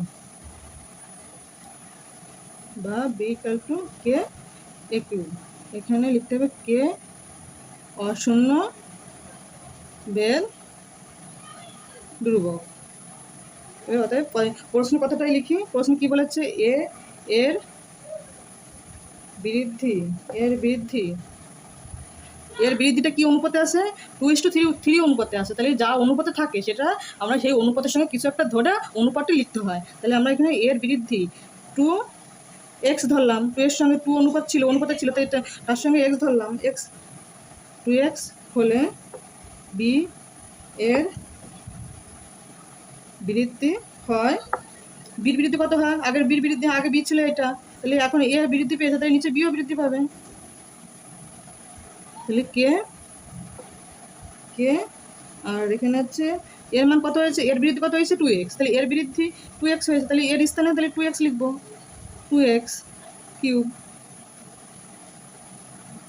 বা b equal to k a cube. এখানে লিখতে হবে কে অশূন্য বেল ধ্রুবক। অতএব প্রশ্ন কথাটাই লিখি। প্রশ্ন কি বলেছে, এর বৃদ্ধিটা কি অনুপাতে আছে, 2:3 অনুপাতে আছে। তাহলে যা অনুপাতে থাকে সেটা আমরা সেই অনুপাতের সঙ্গে কিছু একটা ধরে অনুপাতটি লিখতে হয়। তাহলে আমরা এখানে এর বৃদ্ধি 2x ধরলাম, 2 এর সঙ্গে 2 অনুপাতে ছিল, তাই তার সঙ্গে x ধরলাম, 2x হলে বি এর বৃদ্ধি হয়, বির বৃদ্ধি কত হয়, আগের বির বৃদ্ধি, আগে বি ছিল এটা, তাহলে এখন এর বৃদ্ধি পেয়েছে, তাই নিচে বিও বৃদ্ধি পাবে। তাহলে কে আর এখানে হচ্ছে এর মান কত হয়েছে, এর বৃদ্ধি কত হয়েছে 2x, তাহলে এর বৃদ্ধি 2x হয়েছে, তাহলে এর স্থানে তাহলে 2x লিখবো, 2x কিউব।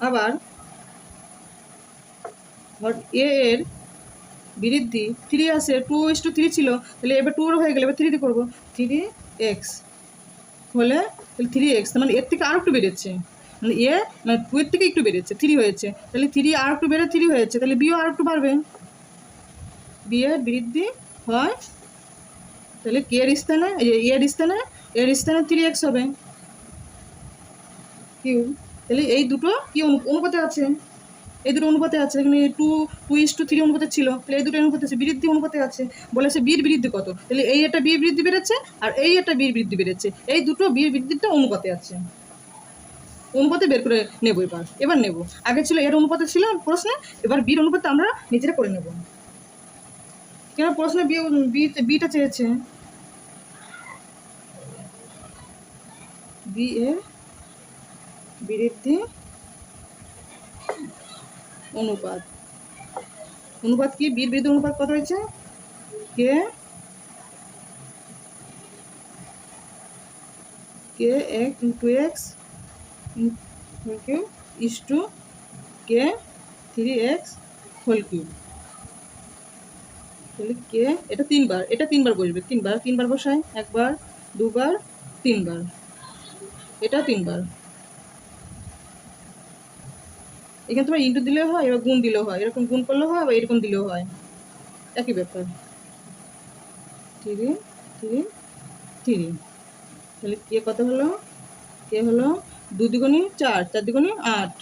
আবার এর বৃদ্ধি 3 আছে, 2:3 ছিল, তাহলে এবার 2 হয়ে গেলে এবার 3 দিয়ে করবো, 3x হলে তাহলে 3x, মানে এর থেকে আর একটু বেড়েছে, মানে মানে 2 এর থেকে একটু বেড়েছে, 3 হয়েছে, তাহলে 3 আর একটু বেড়ে 3 হয়েছে, তাহলে বিও আর একটু বাড়বে, বি এর বৃদ্ধি হয়, তাহলে কে এর স্থানে এর স্থানে 3x হবে কিউব। তাহলে এই দুটো কি অনুপাতে আছে, এই দুটো অনুপাতে আছে, এখানে 2:3 অনুপাতে ছিল, তাহলে এই দুটো অনুপাতে আছে, বৃদ্ধি অনুপাতে আছে। বলেছে বির বৃদ্ধি কত, তাহলে এই একটা বির বৃদ্ধি বেড়েছে আর এই একটা বির বৃদ্ধি বেড়েছে, এই দুটো বির বৃদ্ধিটা অনুপাতে আছে, অনুপাতে বের করে নেবো। এবার নেব, আগে ছিল এর অনুপাতে ছিল প্রশ্নে, এবার বির অনুপাতে আমরা নিজেরা করে নেব। কেন প্রশ্নে বিটা চেয়েছে, বি এর বৃদ্ধি অনুপাত কি, বির বৃদ্ধি অনুপাত কত হয়েছে, K 2x cube is to K 3x whole cube. তাহলে কে এটা 3 বার বসবে, 3 বার বসায়, 1 বার 2 বার 3 বার, এটা 3 বার। এখানে তোমার ইন্টু দিলেও হয়, এবার গুণ দিলেও হয়, এরকম গুণ করলেও হয়, আবার এরকম দিলেও হয়, একই ব্যাপার। 3 তাহলে কে কত হলো, কে হলো 2 দুগুণে 4, 4 দুগুণে 8,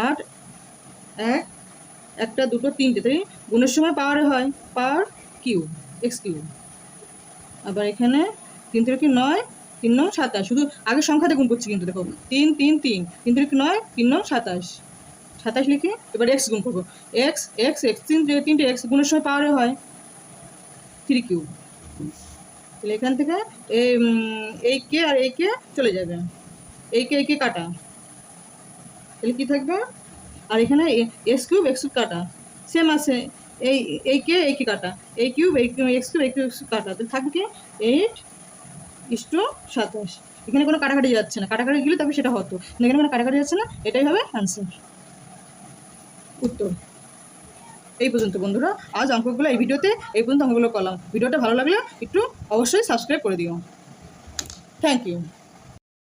8 1 একটা 2 3টে, তাই গুণের সময় পাওয়ারে হয়, পাওয়ার কিউব এক্স কিউব। আবার এখানে 3 3 কি 9, 3 9 27, শুধু আগে সংখ্যাতে গুণ করছি কিন্তু দেখো 3 3 3, 3 3 কি 9, 3 9 27, 27 লিখে এবার এক্স গুণ করবো, এক্স 3টে এক্স গুণের সময় পাওয়ারে হয় 3 কিউব। তাহলে এখান থেকে এই কে আর এই কে চলে যাবে, এই কে কাটা, তাহলে কি থাকবে, আর এখানে এক্স কিউব কাটা সেম আছে, এই কে কাটা, এই কিউব এক্স কিউব কাটা, তাহলে থাকবে কি 8:27। এখানে কোনো কাটাকাটি যাচ্ছে না, কাটাকাটি গেলে তবে সেটা হতো, এখানে কোনো কাটাকাটি যাচ্ছে না, এটাই হবে অ্যান্সার, উত্তর। এই পর্যন্ত বন্ধুরা, আজ অঙ্কগুলো এই ভিডিওতে এই পর্যন্ত অঙ্কগুলো করলাম। ভিডিওটা ভালো লাগলে একটু অবশ্যই সাবস্ক্রাইব করে দিও। Thank you.